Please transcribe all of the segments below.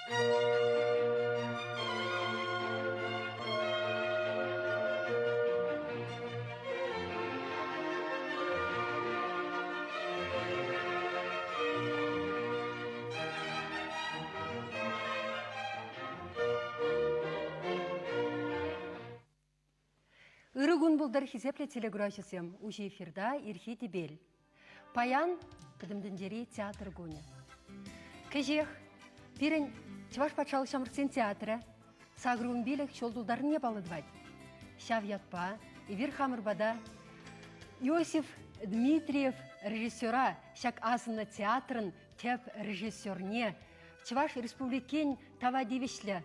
Ирыгун булдар хизепле телеграфисем ужи эфирда ирхи дебел. Паян кадымденжери театр гуня. Кежех пирен чваш патшалық шамырсен театра сагруын билек чолдулдарын не балыдвать. Шав ятпа ивир хамырбада Иосиф Дмитриев режиссера шак асына театрын теп режиссерне чваш республикен тавадивишле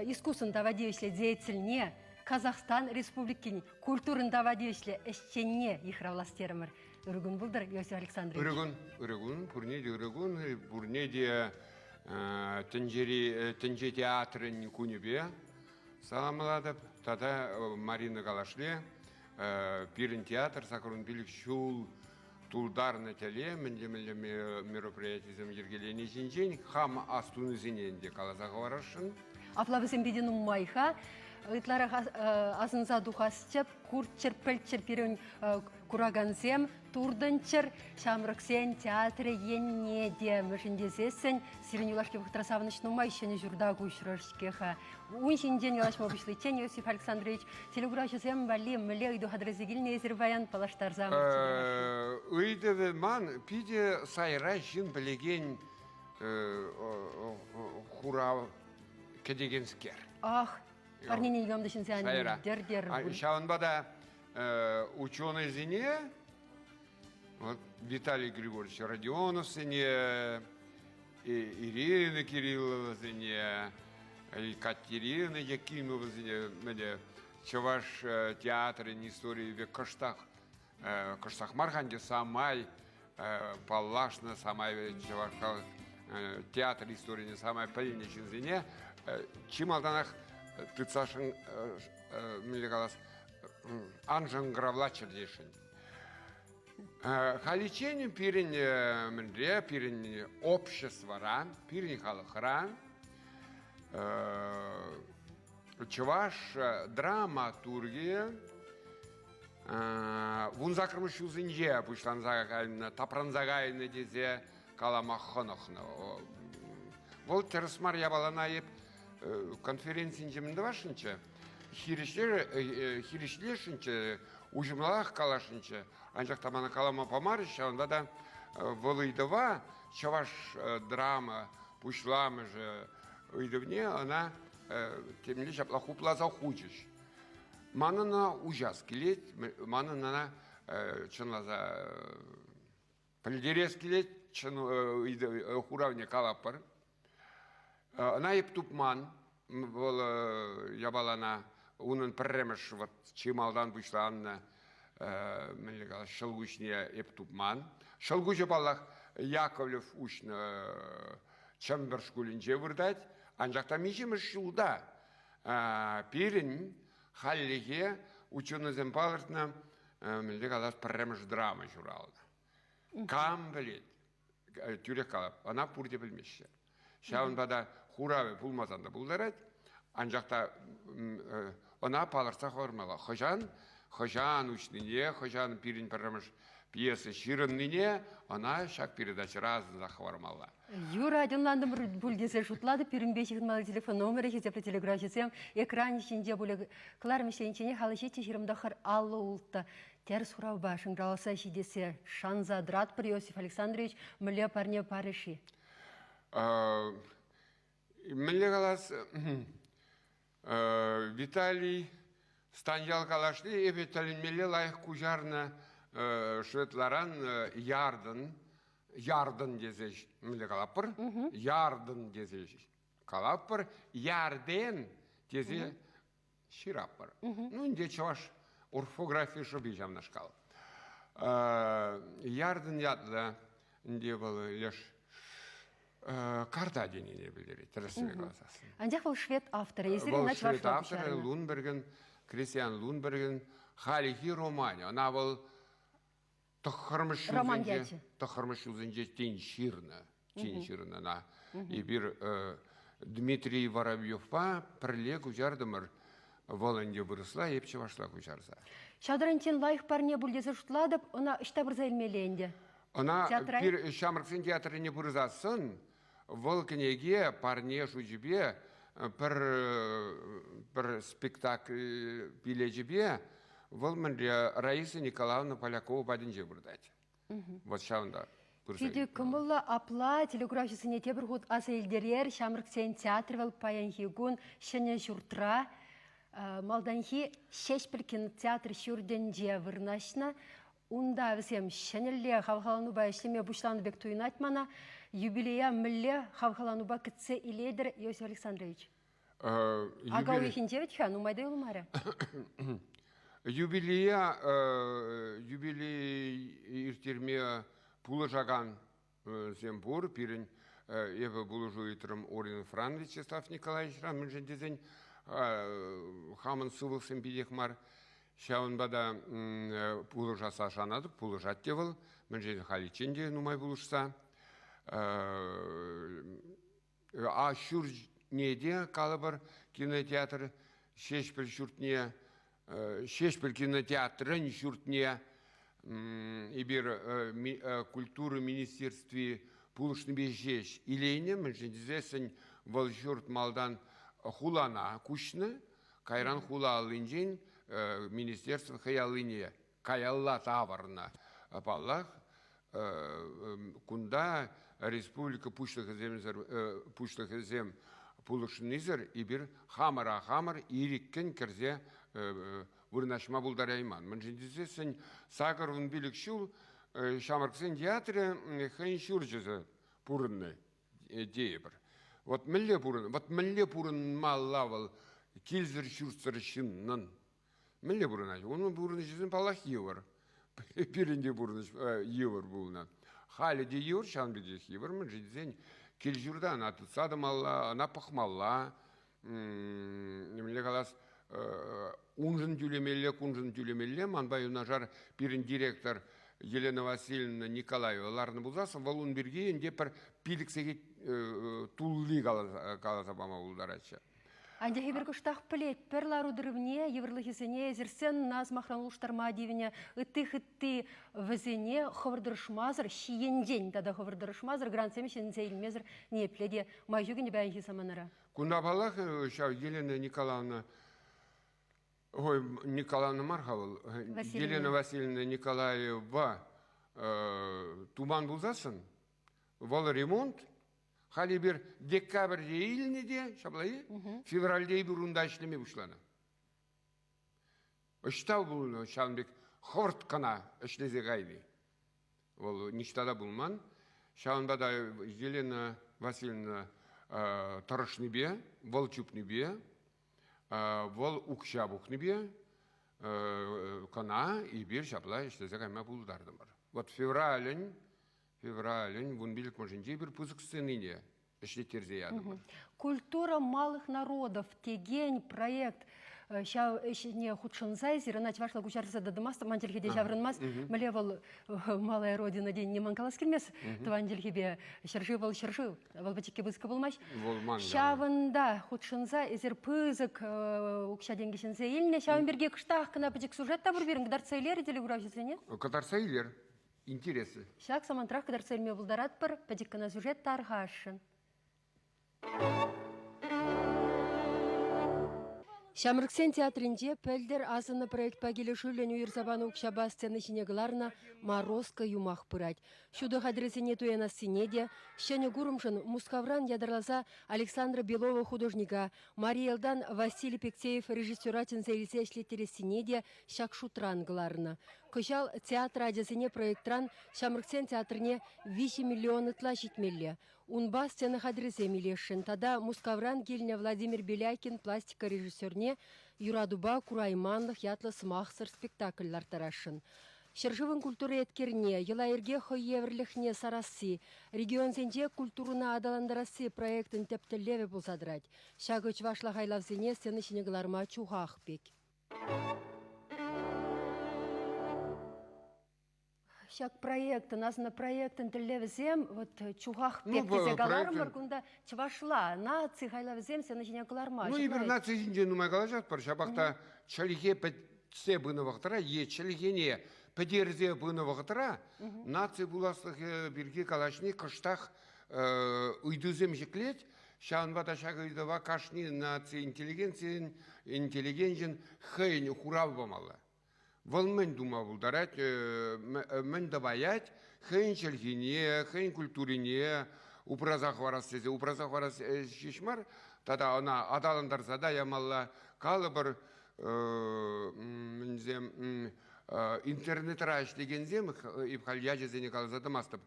искусын тавадивишле деятельне Казахстан республикин культурын тавадивишле эшченне ихравластермер. Үргін бұлдыр, Иосиф Александрович. Үргін, пурнеде тенже театрын күнебе саламыладып, тада Марина Галашле, пирин театр, сакырын билік шул тулдарны теле, міндемілі мероприятизм ергелені жинжен, хам астуны зененде қалазаға варашын. Афлабызым беденум майха, Ытлара азынза духасчып, куртчыр, пілтчыр пирін кураганзем, турдынчыр, шамрыксен театры енне де мүшіндезесін, сиренюлашке бұқтырасавыныш нумай шені журдагу үшірышкеха. Уншин ден елашма бұшлы чен, Иосиф Александрович, телегурашызем вали мүле үйді хадразигіліне ezirbayan палаштар замыр. Үйді ман, пиде сайра жин білеген хурав кедегенскер. Ах, Арнини илгамдышын сәні дер-дер. Шаванбада ученый зене, Виталий Григорьевич Родионов зене, Ирина Кириллова зене, Екатерина Якимова зене, Чаваш театры истории век Каштах Марханде самай, Палашна самай, Чаваш театр истории самай пыльничен зене, Чималданах Тыцашын милигалас анжан гравлачер дешин. Халиченин пирин мендре, пирин общества, пирин халахра, чуваш драматургия, вунзакрмыш узинже, пушланзагайна, тапранзагайна дезе каламахонохна. Вот терсмар ябаланаеп конференциян жемінді вашынча, хиришлешінча, ужымлақ калашынча, анжақ тамана калама помарыша, онда да волыйдыва, чаваш драма, пушламы же ыйдывне, она темле жаплаху плаза хучыш. Манына ужас келет, манына чынлаза пальдерес келет, чын хуравне калаппар. Она ептупман, ябалана, унын пірремеш, чималдан бұшла анна, шылгушне ептупман. Шылгушы балақ Яковлев ұшны чамбер шкулінже вырдать, анжақта мешемеш жылда перін халлеге ученызен палыртына пірремеш драма журалды. Кам білет, тюрек қалап, ана пұрде білмеші. Шауынбада хуравы пулмазанда бұлдарад, анжақта она палырса қормала. Хожан учныне, хожан пирин піріміш пьесы ширынныне, она шак передача разында қормала. Юра, адынландым бүлдесі жұтлады, пирин бешігін малы телефон номері, хезеплі телеграфисем, экран ішінде бұлі қылар мешенчене халыше тешірімдақыр аллы ұлтты. Терс хурав башын жаласа шидесе шанза драт бір Иосиф Александрович мүле парне парыши. Мілі қалас Виталий станжал қалашты, Виталий мілі лайық күжарны шветларан ярдын дезеш мілі қалаппыр, ярдын дезеш қалаппыр, ярден дезе шираппыр. Ну, инде чаваш орфография шоби жамнаш қал. Ярдын ядла, инде бұл еш карта денене білдері, тірісіне қаласасын. Андяқ бұл швед авторы, бұл швед авторы Лунберген, Кристиан Лунберген, Халихи Романе. Она бұл тұқырмыш жүзінде тен ширны. чинчирнана. И бир Дмитрий Воробьевпа пірле күжардымыр Волынде бұрысла, епче башла күжарса. Шадрантин лайық парне бүлдесі жұтладып, она ішта бірза ilmeленде. Она пир Шамрыксын театрыне бұрызасын, Волкнеге парне жужбе бір спектакль билежбе, Волманде Раиса Николаевна Полякова бадынже бұрдать. Вот шаунда. Фиде кымылла апла телеграфисыне тебір ғуд асы елдерер, Шамрыксен театр вел паянхигун, шене журтра, малданхи шешпіл кинотеатр шүрденде вырнашна, унда візем шенелле хавхалануба ішлеме бұшланы бек туйын айтмана, юбилея мүлле хавхалануба кітсе иледір, Иосиф Александрович. Ага уехинде ведь хан, умайда юлмара. Юбилей иртерме пулы жаган зембур, пирен еве булыжу итрым Орин Фран Вячеслав Николаевич Рамын жендезен хамын сывылсын бидехмар, шаун бада пулы жаса жанады, пулы жат девыл, мен жен халиченде нумай булышса. А шүр неде калыбыр кинотеатр шешпіл шүртне, шешпіл кинотеатрын шүртне, и бир культуры министерстве пулышны бежеш илейне, мен жендезесін вал жұрт малдан хулана күшні, кайран хула алынжен министерство хаялыне, каялла таварына апаллах, кунда республика пушлых зем пулышнызыр, и бир хамар ириккен керзе вырнашма булдарайман. Мен жендезесін сағырвын билік шул, Шамрыксын театры хэн шүржізі пурынны дейбір. Вот мілле пурын маллавыл келзір шүртсір шыннын. Мілле пурын ай, оның пурыны жізін палах евір. Пирінде пурыны евір бұлынан. Халі де евір, шан бедек евір, мен жендезен кел жүрді, ана тұтсады малла, ана пақмалла. Мілле қалас унжын тюлемелле, манбай унажар пирин директор Елена Васильевна Николаева Ларны Булзаса, валун бергейін депір пиліксеге тулли қаласа бама ұлдарача. Анде хебір күштақ пілет, перлару дырывне, еврлыхесене, зерсен наз махранлуштарма девіне, үтті візене хывырдырышмазыр, шиенден дада хывырдырышмазыр, грансеме шензе илмезір не пледе, майжугіне бәйінхи саманара. Кунда балах, Елена Николаевна, ой, Николаевна Мархавыл, Елена Васильевна Николаева туман бұлзасын, валы ремонт, хали бір декабрде илнеде, шаблайы, февральде бір ұнда ішлеме бұшланы. Үштау бұл шалынбек хорт қана ішлезе ғайды. Ол ништада бұлман. Шалынбада Елена Васильевна тарышны бе, вол чупны бе, вол укша бұқны бе, қана и бір шаблай ішлезе ғайма бұлдарды бар. Вот февралін, вон билік можынде бір пузык сценыне ішлектерзе ядым. Культура малых народов, теген проект, ща не худшынзай, зиранать вашла кучарса дадымаста, мантельхеде жаврынмас, малевал малая родина день не манкалас келмес, твандельхебе шаржывал, вал бачеке бызка болмаш. Щавында худшынза, эзер пызык укша денгешензе еліне, щавын берге кыштақ кына бачек сюжет табыр берін, кадарцайлер едели графисене? Кадарцайлер. Интересы. Шак самантрах кадар цельме булдарат пар, падиккана сюжет тархашын. Шамрыксен театринде пөлдер азыны проект пагелі шүлен уйырзабаны укшаба сцены шинегларна Морозко юмах пырать. Шуды хадресене туяна синеде, шене гурымшын Мускавран ядарлаза Александра Белова художника, Мариэлдан Василий Пектеев режиссюратин зейлесе эшлеттері синеде шакшутран гларна. Кышал театр адесене проектран Шамрыксен театрне 5 миллионы тла житмелле. Унба сцена хадрезе милешін. Тада Мускавран келіне Владимир Белякин пластика режиссерне Юрадуба Курайманлық ятлы смақсыр спектакльлар тарашын. Шыржывын культура еткерне, елайырге хойеврліхне сарасы, регион зенде культурына адаландарасы проектін тептіллеве бұлсадырать. Шагыч вашла хайлавзене сцены шинегларма чуғақ бек. Шак проекты, назна проектын тілевізем, вот чуғақ Ну, пек кезек аларым проектын- бар, күнда чывашла, на цихайлавізем, сені жіне кыларма. Ну, и нация жинже нумай калажат бар. Шабақта чалихе пәтсе бұны вақтыра, чалихене пәдерзе бұны вақтыра, нация буласлық бірге калашни кыштақ ұйдызем жеклет, шаун бата шағы үйдава кашни нация интеллигенцин хайын хурав бамалы. Вол мен дума булдарат, мен даваять, хайын чалхине, хайын культурине, упразах варас сезе, упразах варас шишмар, тада она адаландарса да ямалла калыбыр интернет раш дегензем ипхал яжезене калзадымастып.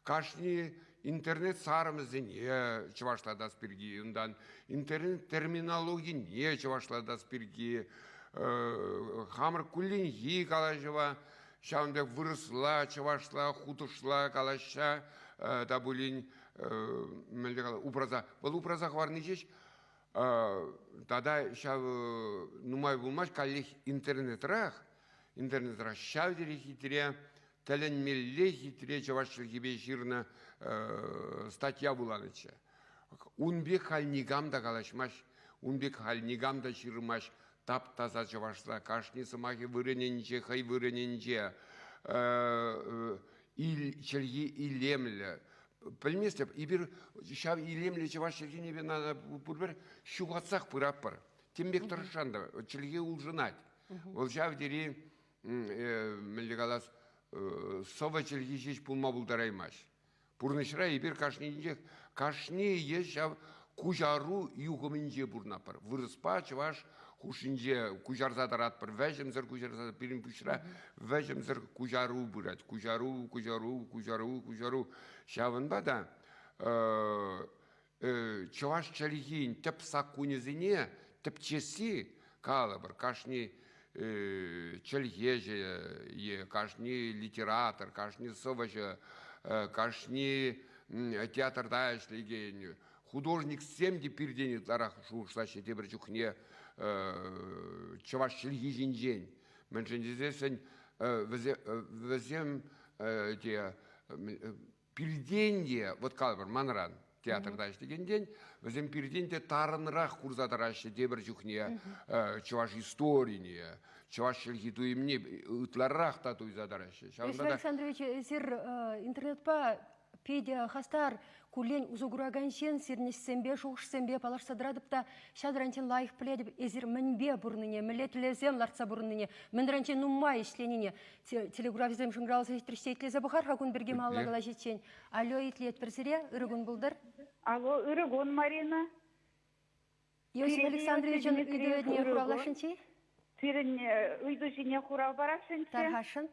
Кашни интернет сарымызене чывашлада спирги, ундан интернет терминологии не чывашлада спирги, хамыр кулиньи калажева, шаунда выросла, чывашла, хутушла калаша, да булин упраза. Был упраза хварный жеш, тогда шав нумай булмаш калих интернет-рах, шавдери хитре, теленмелле хитре, чывашчыл хибе жирна статья буланыча. Унбек хальнигам да калашмаш, унбек хальнигам да ширмаш, тап таза чывашла, кашни самахи вырыненче, хай вырыненче, чельги илемле. Пельместеп, и бир шав илемле чываш чельги небе надо пурбер шугатсах пыраппар. Тембек таршанда, чельги улжынать. Ол шав дери, мелегалас, сова чельги жеш пулма булдараймаш. Пурнышра и бир кашни еш шав кужару югымынже бурнапар. Вырыспа чываш хушинже кужарзадар атпар. Вәжімзір кужарзадар пирин пушра, вәжімзір кужару бурат. Кужару. Шавынба да, чываш чалихин тіп саккунезіне, тіп чеси калабыр. Кашни чалхеже, кашни литератор, кашни совача, кашни театр дайшлиген. Художник семди пирдени тарах шушлаще тебір чухне чываш чалхижин день. Меншен дезесен везем те пирденде, вот калбыр манран театрда иштеген день, везем пирденде тарынрақ курзатараще тебір чухне чываш историне, чываш чалхитуимне ытларрақ татуй задараще. Василий Александрович, сир интернетпа педиа хастар кулен узугураган сен сирнешсембе, шуғышсембе палаш садырадып та шадрантен лайық пледіп ezir мінбе бұрныне, мілетілезем ларца бұрныне, міндрантен нумма ишленіне. Телеграфизем шыңғралысы ештіріштейтлезе бұқар хакун бірге малағыла жетшен. Алло, етлет бірсіре, үрігін бұлдыр? Алло, үрігін, Марина. Иосиф Александровичын үйді өдіне құралашынчы? Сирін үйді жіне құрал барашынчы. Тархашын?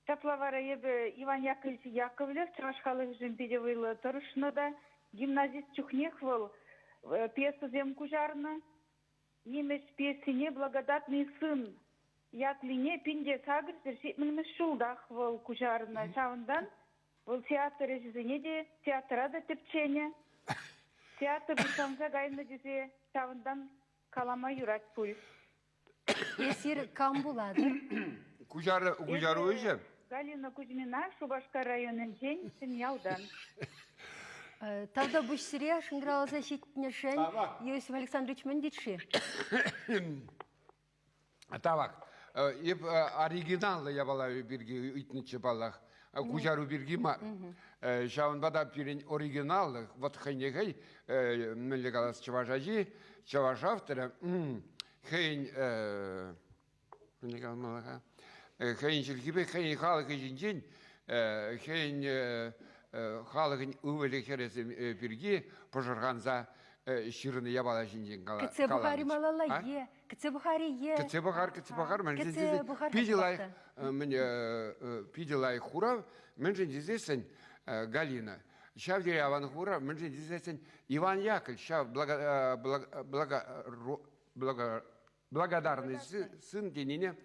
Таплавара ебі Иван Яковлевич Яковлев, Чавашқалық жымпедевыйлы тұрышныда, гимназист чухнех был, пьесу зем кужарны, немеш пьесине благодатный сын. Ятлине пинде сагыр зершетмінміш шулдах был кужарны. Шавындан, был театр ежізіне де, театра да тепчене. Театр бұшамза гайны дезе, шавындан калама юрат пуль. Есір кам болады? Кужару өже? Галина Кузьмина, Шубашка районын жен, Синьяудан. Тавда бұш сире шыңғыраласа шеттінешен, Иосиф Александрович міндетші? Тавак, оригиналы я бала бірге үйтнічі балақ, кужару бірге ма. Шауын бада бірін оригиналы, вот хайнегай, мүлі қалас чыважажи, чываж авторы, хайн, мүлі қалмалаға, хайн жылгібе, хайн халық жинжен, хайн халығын өвелі хересі бірге пожырғанза шырыны ябала жинжен қаланыч. Кіце Бұхари малала е, кіце Бұхари е. Кіце Бұхар. Кіце Бұхар пиделай хурав, мен жен дезесен Галина. Шав дере аван хурав, мен жен дезесен Иван Яковлевич, шав благодарный сын деніне,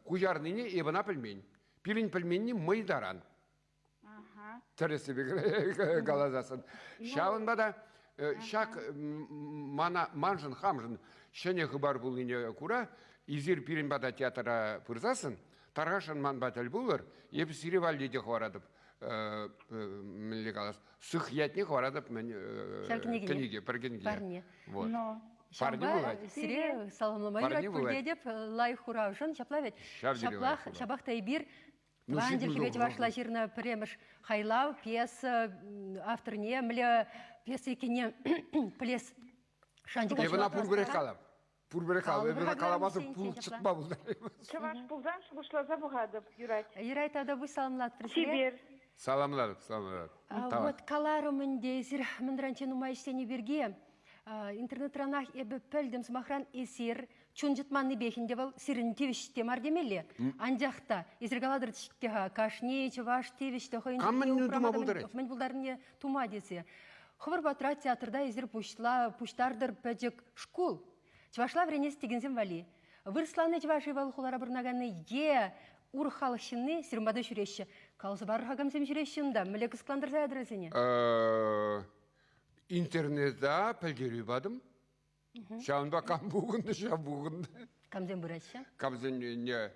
кужарныне ебана пельмень. Пилин пельменни майдаран. Тәресі бекірі қалазасын. Шавын бада, шак манжын, хамжын, шәне хыбар бұлыне күра, изір пирин бада театра пырзасын, тарашан ман батал булыр, еп сиревалди де хварадып, милли калас, сыхятне хварадып книги, per книги. Парне. Вот. Но. Парни бывает. Сире саламламай Парни рак бывает. пульдедеп лай хуравшын чаплавет. Шав деревай Шаплах хура. шабах тайбир. Ну, Ванжел сидим хибет дома, вашла жирна премеш хайлав пьеса автор не мля пьеса икене плес шандик. Ебана пурберек калап. Пурберек калап, Калып, ебана каламазы сен пул чапла. çıkma bunlar. Чаваш пулдан шубушла забугадып, Юрать. Ерай тада вы саламлат пресере. Сибир. Salamlar, salamlar. Tamam. Вот каларымын дейсір мындранчен умайштені берге. Интернет-ранах ебі пөлдім смахран эсир чунжытманны бехінде был сирін тевіште мардемелі. Анжақта езіргаладыр тіштеға кашне, чываш тевіште қойын. Камын не тума бұлдырет? Мен бұлдарыне тума десе. Хывыр батыра театрда езір пуштардыр пәджік школ. Чывашла вренес тегензем вали. Вырсланы чываши валхулара бұрнағаны урхалышыны сирмады жүреші. Қалысы бар хагамсем жүрешінде, мүлі қысқландырса әдіресіне. İnternette pelgeri badım. Şu anda kam bugün, şu bugün. Камзем бұрайшы? Kamzen ne?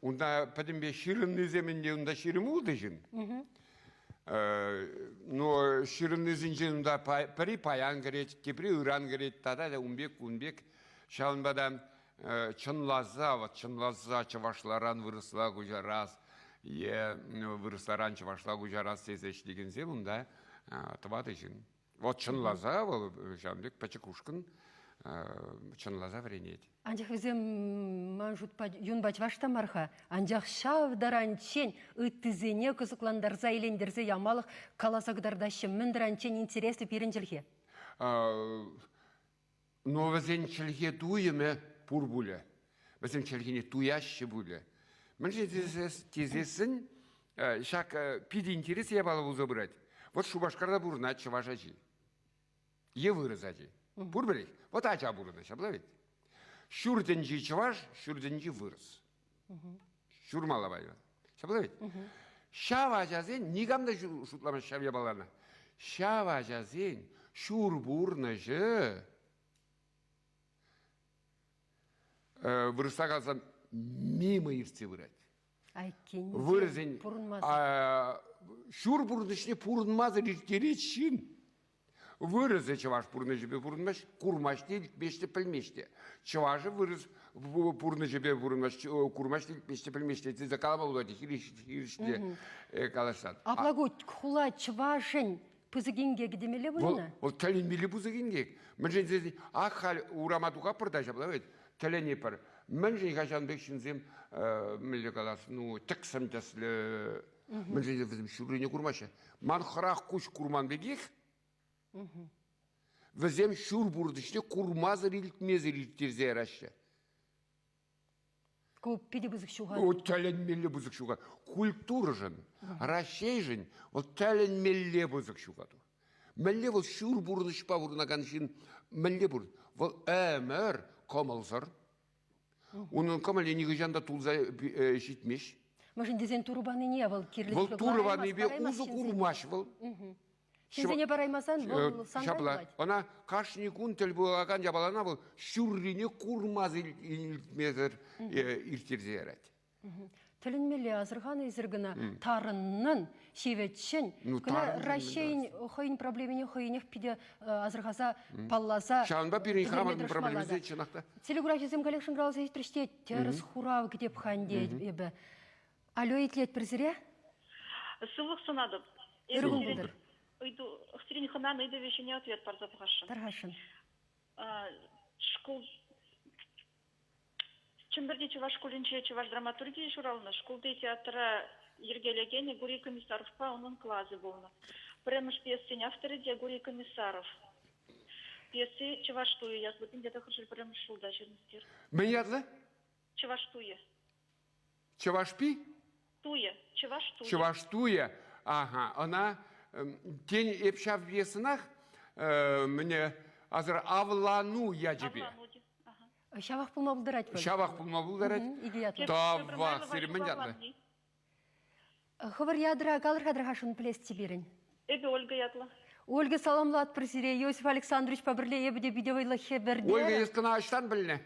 Onda pedim bir şirin zeminde onda şirin oldu jin. No şirin zincirinde peri payan geret, tepri uran geret, tada da unbek. Şu anda çınlazza çavaşlaran vırısla gujaraz. Ye vırıslaran çavaşla gujaraz sezeştiğin zeminde. Тывады жин. Вот чынлаза, ол жамбек пачекушкин чынлаза вренет. Анжақ өзім манжут юнбач вашта марха. Анжақ шавдаранчен ыттызене кызыкландарза елендерзе ямалық каласагдардашы міндіранчен интересі перінжілге. Но візен чілге туйыме пур буле. Візен чілгене туяшы буле. Мен же тезесін шак пиди интерес ебалы бұзы бұрад. Вот Шубашкарда бурна чывашачи. Е вырызачи. Бурберек. Вот ача бурна, шаблавит. Шурденжи чываш, шурденжи вырыз. Шурмалабайва. Шаблавит. Шавачазен, нигамда шутлама шавья балана. Шавачазен, шур бурна же. Вырызса қалсам, мимо ирце вырать. Вырызен. Şur burun içine purunmaz için. Vırızı çavaş purun içine purunmaz, kurmaş değil, beşte pelmeşte. Çavaşı vırız purun içine purunmaz, kurmaş değil, beşte pelmeşte. Siz de kalama uladı, hirişte kalaşsan. Ablagut, kula çavaşın pızıgenge gidemeli bu ne? O telinmeli pızıgenge. Mence dedi, ahal uğramadığa pırdaş abla, telen yapar. Mence kaçan bekşinzim, milli kalas, no, tıksam taslı. Мен же візім шүріне күрмашы. Ман қырақ күш күрман бегек. Візім шүр бұрды ішіне күрмазыр илтмезір илттерзе әрашы. Көп педе бұзық шуға. О, тәлінмелі бұзық шуға. Культура жын, рашей жын, ол тәлінмелі бұзық шуға. Мәлі бұл шүр бұрды шпа бұрынаған шын, мәлі бұрды. Ол әмір қамалсыр. Оның қамал енегі жанда тұлза жетмеш. Может, дезен турбаны не был, кирлік. Бұл турбаны бе ұзы күрмаш бұл. Сензене бараймасан, бұл сандай болады. Она кашни күн тіл болған жабалана бұл, шүріне күрмаз илтмезір иртерзе әрәді. Тілінмелі азырған езіргіні тарынның шеветшін, күні рашейн қойын проблеміне қойынех пиде азырғаза паллаза. Шағынба бірін қамадың проблемізде чынақта. Телеграфизм коллекшн грауза ештріште теріс хурав кедеп ханде ебі. Алло, етлет бірзіре? Сылық сынадып. Үргін бұлдыр. Хтирин хынан үйді вешіне ответ бар запығашын. Тарғашын. Школ... Чымбірде чываш школінче чываш драматургия журалына. Школды театра Ергелегене Гурий Комиссаров па оның клазы болны. Премыш пьесен авторы де Гурий Комиссаров. Пьесы чываш туы язбытын деді қыршыл премыш шулда жерністер. Мен язлы? Чываш туы. Чываш пи? Туя, чываш туя. Чываш туя. Ага, она тень епша в весынах мне азыр авлану я тебе. Шабақ пұлма бұлдырать бұл. Шабақ пұлма бұлдырать. Идеятлы. Тавақ, серемен ятлы. Хывыр ядра қалыр қадырғашын плесті берін. Эбе Ольга ятлы. Ольга саламлат пресере, Иосиф Александрович побірле ебіде бидевайлы хеберде. Ольга ескіна аштан біліне.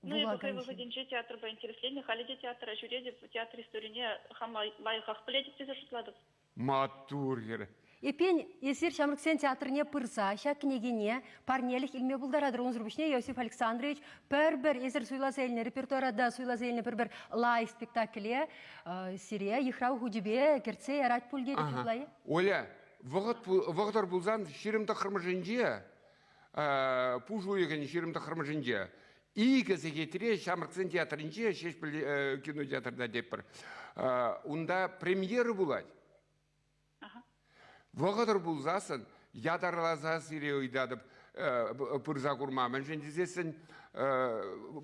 Ну, и Булаган покрывы выденче театр по интереслению, халиде театра, жюреде театр историне, хама лайхах плетик те зашутладов. Матургер. Епен есер Шамрыксен театрне пырса, ша княгине, парнелих илме булдарадыр онзрубышне Иосиф Александрович, пер-бер есер суйлазельне, репертуарада суйлазельне пер-бер лай спектакле, сирия, ехрау худибе, керце, ярать пульге, лай. Оля, вағыдар бұлзан шерімді қырмыжынже, пужуегін шерімді қырмыжынже, игі зегетіре Шамрыксен театрынже, шешпіл кинотеатрда деп бір, онда премьері болады. Вағыдар бұлзасын, ядарлаза сире ойдадып пырза құрмамын, жендізесін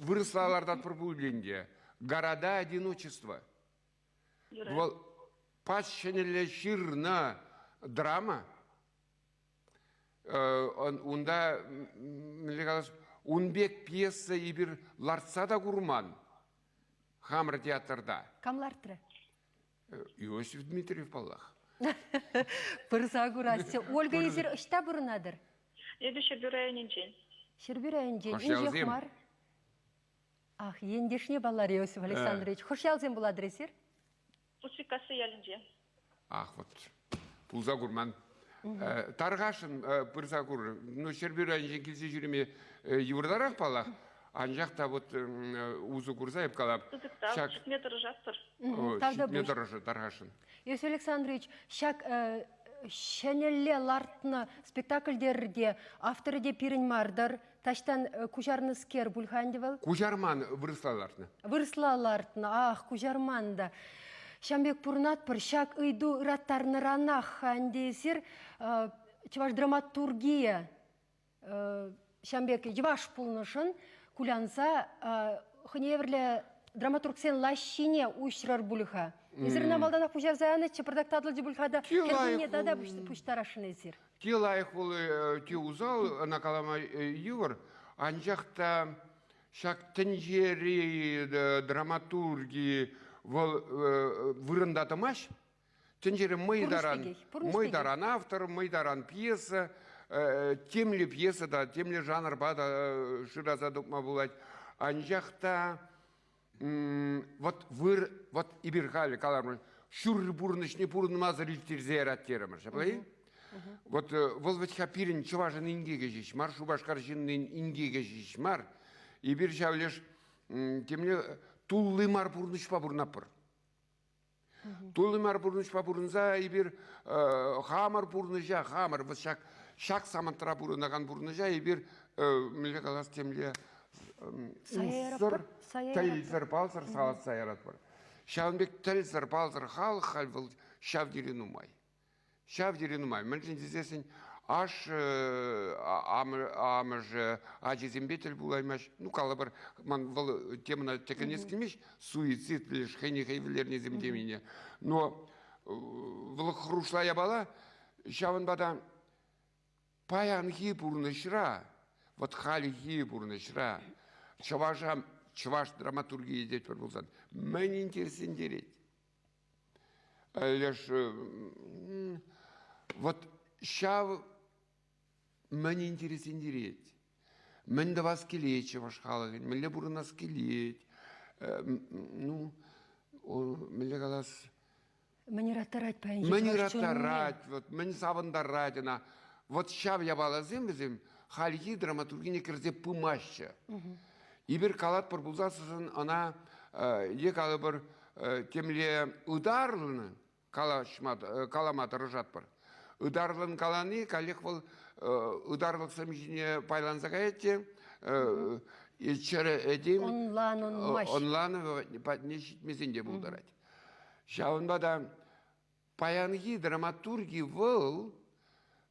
вырыслалардан пыр бұлбленде. Города одиночества. Пашшенелі шырна драма, онда, унбек пьеса и бір ларца да құрман, Хамыр театрда. Камлартыры? Иосиф Дмитриев Паллах. Пырса курассы. Ольга есер ұшта бұрынадыр? Еді шербюрайынен жен. Шербюрайынен. Хош ялзем. Ах, ендешне балар Иосиф Александрович. Хош ялзем бұладыр есер? Пуспикасы ялінже. Ах, вот, пулза құрман. Тарғашын пырса құр, ну, шербюрайынен келсе жүреме евродарақ Паллах, анжақта вот узы курса еп қалап. Тұтықтал, шықметр жастыр. Шықметр жастыр, тарғашын. Иосиф Александрович, шак шәнелле лартны спектакльдерде авторы де пирін мардар, таштан кужарны скер бульхандевал? Кужарман вырыслаларны. Вырыслалартны, ах, кужарманда. Шамбек пурнат пыр, шак ыйду ыраттарны ранах хандесер, чываш драматургия, шамбек жываш пулнышын, кулянса, хыневерле драматургсен лащине ушрар бульха. Изерна малдана пужарзаяны, чепырдактадлы бульхада, кердине дада пуштарашын есер. Телайық болы те узал, накалама юр, анжақта шак тенжери драматурги вырындатымаш, тенжери мыйдаран автор, мыйдаран пьеса, темлі пьеса да, темлі жанр бада шыраза дұқма болайд. Анжақта вот ибирхали калармын, шүр бұрнышны бұрнымазы рилтерзе әраттерімір, шаплай? Вот волватха пирин чуважын ингеге жишмар, шубашкар жиннын ингеге жишмар, ибир шавлеш темле туллымар бұрнышпа бұрнапыр. Туллымар бұрнышпа бұрныза ибир хамар бұрныжа, хамар, вот шак самантыра бұрынаған бұрныжа, ибир мілі қалас темле тәлзір балзыр салат сайарат бар. Шавынбек тәлзір балзыр хал бұл шав дерен умай. Шав дерен умай. Мәлжін дезесін аш амыж ажезембетел булаймаш. Ну, кала бір, ман бұл темына текінес келмеш, суицид білеш, хәйне хәйвілеріне земдеміне. Но бұл хрушлая бала, шавын бада паянхи бұрнышыра, вот халихи бұрнышыра, чаваш драматургии деть пробулсан. Мне интересен дереть. Лишь вот щав мне интересен дереть. Мен да вас келеть чаваш халахин, мен ле бурна скелеть. Ну, мен ле галас. Мне ратарать паянхи. Мен ратарать, вот мен савандарать она. Вот щав я балазем безем, халихи драматургии керзе пымаща. Ибір калат бір бұлзасысын, ана екалы бір темле ұдарлыны каламаты рыжат бір. Ұдарлын каланы, калек бұл ұдарлық сәмжіне пайланзаға әтте, елчері әдем, онланы нешітмесінде бұлдарады. Шауынбада паянғы драматурги бұл,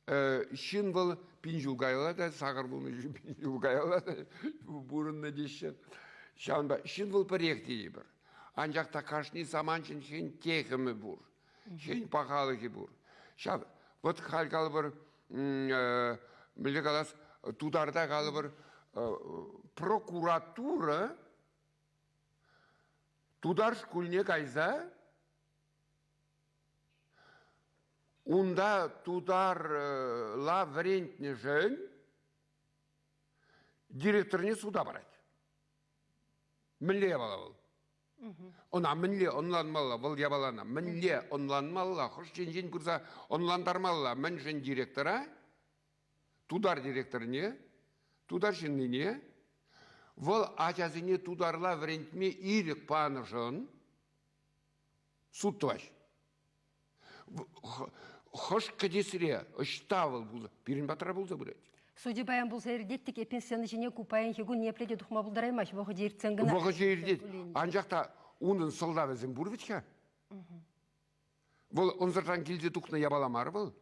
шын бұл пинжулгайлады, сағыр бұлны жүр пинжулгайлады, бұрынны дешін. Шауынба, шын бұл біректе ебір. Анжақта қашны саманшын шын текімі бұр, шын пақалығы бұр. Вот қалқалы бір, мүлі қалас, тударда қалы бір прокуратура, тудар шкүліне қайза, Унда тудар лаврентні жön директорне суда барады. Милле бала был. Она милле онланмалла, был ябалана. Милле онланмалла, хош жен бұрза онландармалла. Мен жен директора, тудар директор не, тудар жен не, вол ачазыне тударла врентме ирик паны жын, суттваш. Хош кадесіре, ұштавыл бұлды, бірін батыра бұлды бұрайды. Судя баян бұл сәйірдеттік эпенсияны және купайын хегун непледе тұхма бұлдараймаш, воғы дейіртсен гына. Воғы дейірдет, анжақта оның сылда бәзін бұрвичка. Бұл онзыртан келде тұқны ябаламары бұл.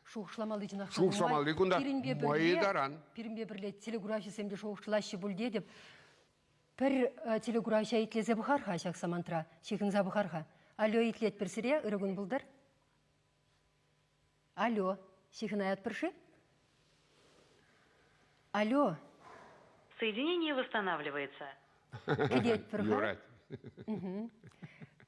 Шоғышламалы жинақшы. Шоғышламалы күнда майыдаран. Пирінбе бірле телеграфия сәмде шоғышылашы бүлде деп. Пір телеграфия итлезе бұхарға шақ самантра, шекінза бұхарға. Алло, итлет бірсіре, үрігін бұлдар. Алло, шекін аят бірші? Алло. Соединение восстанавливается. Кедет бірға?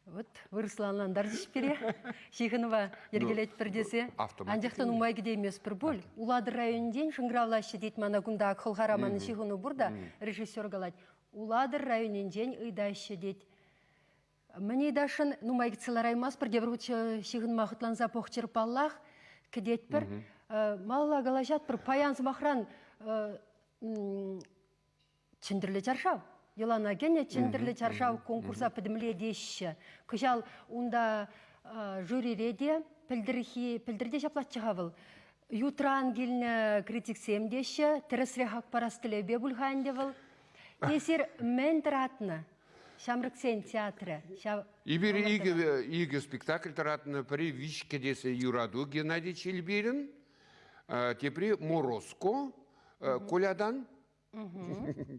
Вот, вырысланландар деш бере. Шекінова ергелет бірдесе. Анжақтан умай кедемес бір бұл. Улады районден шыңғыравлашы дейт мана күнда қылғараманы шекіну бұрда режиссер қалад. Улады районенден ұйдайшы дейт. Міне дашын нумай кецелар аймас бір дебір шекін мақытланза поқчыр паллах кедет бір. Малла қалажат бір паянзы мақран чендірлі чаршау. Елана гене чендірлі чаршау конкурса підімле деші. Күжал онда жюриреде пілдірде жаплат шығавыл. Ютран келіні критиксем деші, тірісірі хақ парастылебе бұлған девіл. Есер мен тұратыны, Шамрыксен театры. Ибір игі спектакль тұратыны при вишкедесі юраду Геннадий Челберин, тепри Морозко, Колядан.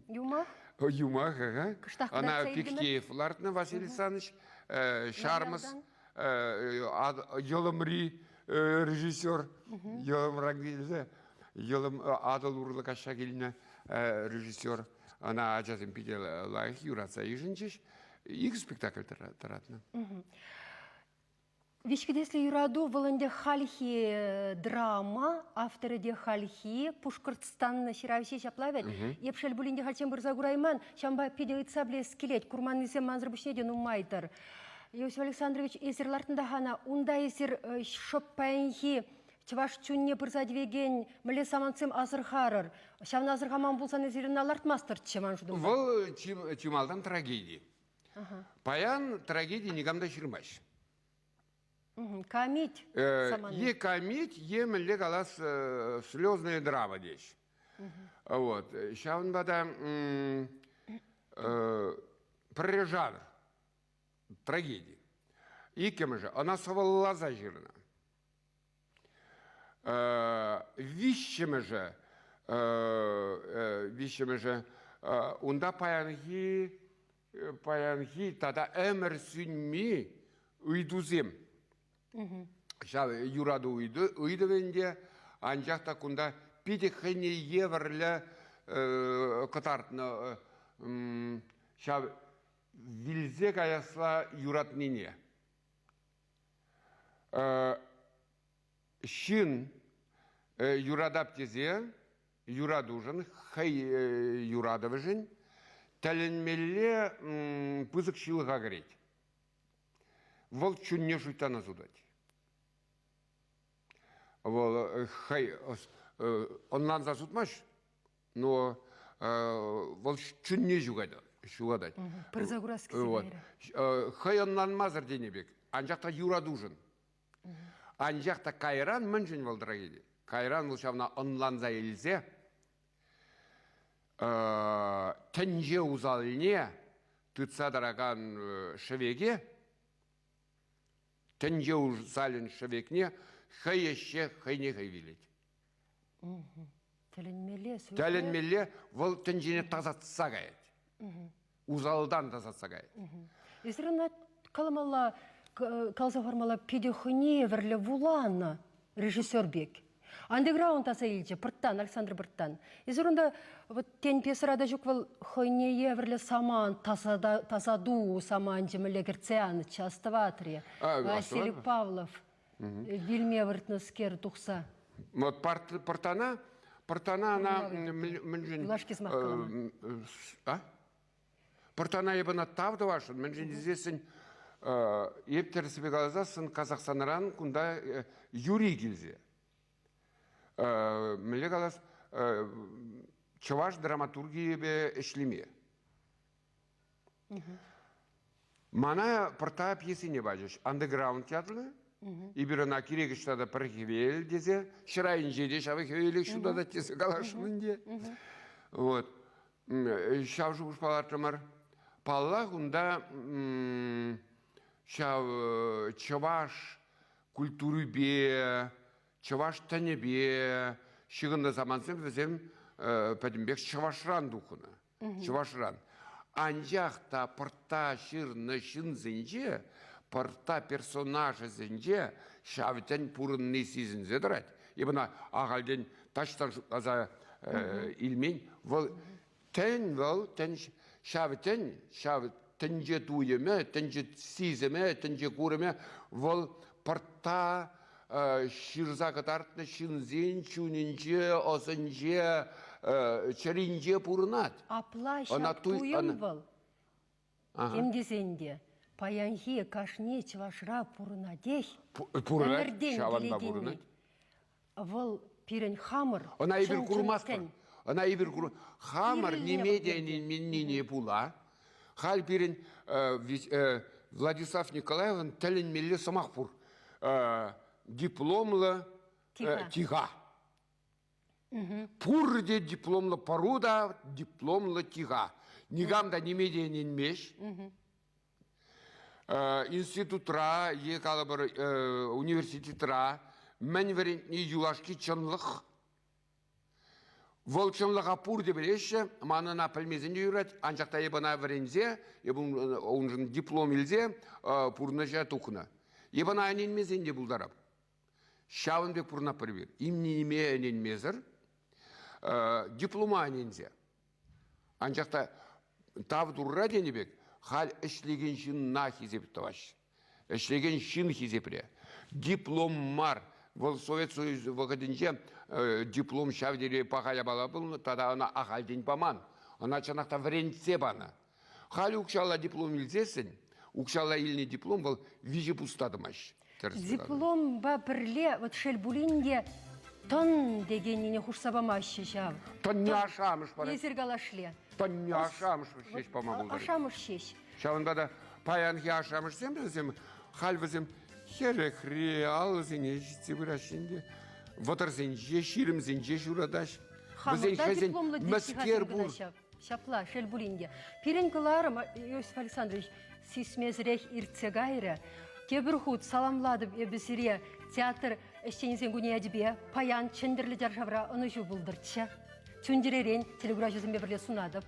Юмах? Юмах, ага. Она Пиктеев, Лартна Василий Александрович, Шармас, Йолымри режиссер, Йолым Рангвильзе, Йолым Адал Урлыкаша келіне режиссер. Она ажазым пидела лайх юраца и женчиш. Их спектакль таратна. Вишкедесли юраду волонде хальхи драма, авторы де хальхи, Пушкартстан ширавши шаплавет. Епшел булинде хальчем бұрзагурайман, шамба педеуит сабле скелет, курман несем манзыр бушнеден умайтыр. Иосиф Александрович эсерлартында хана, унда эсер шоппайнхи, чываш чунне бұрзадвеген, міле саманцем азырхарыр. Шавна азырхаман болсан эсерін алартмастыр чеман жудым. Вол чималдан трагедии. Паян трагедии никогда ширмаш. Камить. Е камить, е міле галас слезная драма деш. Вот. Шавн бада прорежанр трагедии. И кем же? Она совала зажирна. Вещами же, унда паянхи, тада эмер сүнми уйдузем. Шав юраду уйду венде, анжақта кунда пидехене еврлі катартны, шав вилзе каясла юратнине. Шин юрадаптезе, юрадужын, хай юрадовыжын, тәлінмелі пызық шылыға керет. Вол чүнне жуйтана зудать. Вол хай, онлан засутмаш, но вол чүнне жугадать. Пырзагураски зебері. Хай онлан мазыр денебек, анжақта юрадужын. Анжақта кайран мүнжін бол трагедия. Кайран бұл шавна онланза елзе, тінже узаліне тұтса дараган шевеге, тінже узалін шевекне, хай ешке хайне хай вилет. Тәлінмеле, бұл тінжене тазатса ғайет. Узалдан тазатса ғайет. Есірін қаламалла қалса формала педехуне верле вулана режиссер бек. Андеграунд аса илче Пырттан, Александр Пырттан. Изурында вот тен пьесарада жуквал хойне верле саман тазаду саман жемеле герцеан частоватри. Василий Павлов вильме вертнескер тухса. Вот Пыртана она Лашки смахкалама. Пыртана ебана тавды вашын, мен жендезесін ептерсібе қалазасын Қазақстанаран күнда Юрий келзе. Мілі қалас чаваш драматургии бе ішлеме. Мана пырта пьесине бачыш. Андеграунд театры. И бирана кирегіштада пірхевел дезе. Шырайын жеде шавы хевелек шуда да тесі қалашынынде. Вот. Шав жуғыш палатымар. Палла күнда шав чаваш культуры бе, чаваш тәне бе, шығынды замансен візем пәдімбек чавашран дұқыны. Чавашран. Анжақта пырта шырны шын зінже, пырта персонажы зінже, шавитен пұрынны сезінзе дұрайды. Ебіна ағалден таштан аза илмен, тән шавитен, тәнже туйеме, тәнже сеземе, тәнже көріме, вол пырта шырза катартны шынзен, чунинже, осынже, чаринже пұрынат. Апла шап туйым был. Кем десенде, паянхи кашне чавашра пұрынадех. Пұрынат, шаванда пұрынат. Вол пирен хамыр. Она ибір курмаспыр. Она ибір курмаспыр. Хамыр немедиянин пула. Хал пирен Владислав Николаевын тәлін мелі самақ пұр. Дипломлы тиға. Пур де дипломлы паруда, дипломлы тиға. Нигамда немедиянин меш. Институтра, екалы бір университетра, мен верентні юлашки чынлық. Вол чынлыға пур де береші, манына пілмезінде үйрет, анжақта ебана верензе, оның диплом елзе, пурны жа тұқына. Ебана әненмезінде бұлдарап. Шавынбек пурна пірбер. Имнеме әненмезір, диплома әнензе. Анжақта тавдурра денебек, хал ішлеген шын на хизеп таваш. Ішлеген шын хизепре. Диплом мар. Вол Совет Союзы вағыдынше диплом шавдері пағая бала бұл, тада она ағалден паман. Она чанақта вренце бана. Хал ұқшалла диплом илзесін, ұқшалла иліне диплом бұл вижі пустадымаш. Диплом ба бірле, вот шелбулинде тон дегеніне хұшсабамашы жав. Тон не ашамыш бара. Езергалашле. Тон не ашамыш шеш памағылдар. Ашамыш шеш. Шавында да паянхи ашамыш сем, хал візем херехре, алызыне житсе бірашінде. Ватарзенже, ширімзенже журадаш. Хамырда дипломлы мәскер бұл. Шапла, шелбулинде. Пирен кыларым, Иосиф Александрович, сисмезрех ирцегайры. Кебір худ саламладып ебісіре театр эштенесен күне әдібе паян чендірлі жаршавра ұныжу бұлдыртшы. Түндеререн телеграфиясымен бірле сунадып.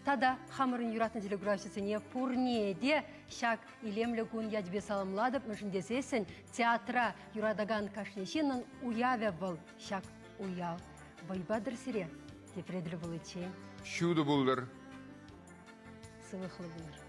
Тада хамырын юратын телеграфиясыне пурнеде шак илемлі күн әдібе саламладып мүшіндесесін театра юрадаган кашнешінің уяве бұл шак уяв. Байбадыр сире, тепреділі бұл етшейін. Шуды бұлдар. Сылықлы бұлар.